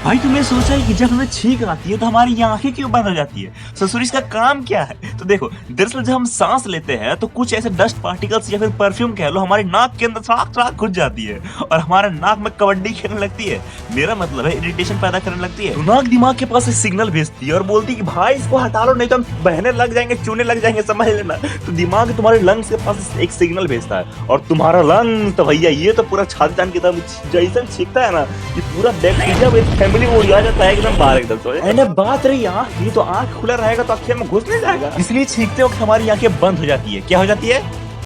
भाई तुमने सोचा है कि जब हमें छींक आती है तो हमारी ये आंखें क्यों बंद हो जाती है? ससुर इसका काम क्या है? तो देखो, दरअसल जब हम सांस लेते हैं तो कुछ ऐसे डस्ट पार्टिकल्स या फिर परफ्यूम कह लो हमारी नाक के अंदर सड़ाक सड़ाक घुस जाती है और हमारे नाक में कबड्डी खेलने लगती है। मेरा मतलब है इरिटेशन पैदा करने लगती है। तो नाक दिमाग के पास एक सिग्नल भेजती है और बोलती है कि भाई इसको हटा लो नहीं तो हम बहने लग जाएंगे, चूने लग जाएंगे, समझ लेना। तो दिमाग तुम्हारे लंग्स के पास एक सिग्नल भेजता है और तुम्हारा लंग तो भैया ये तो पूरा छाती तान की तरह जैसे छींकता है ना कि पूरा बैक्टीरिया विद फैमिली में उड़ जाता है एकदम बाहर एकदम से। एंड अब बात रही आँख की, तो आँख खुला रहेगा तो आँखें में घुस नहीं जाएगा, इसलिए छींकते वक्त हमारी आंखें बंद हो जाती है। क्या हो जाती है?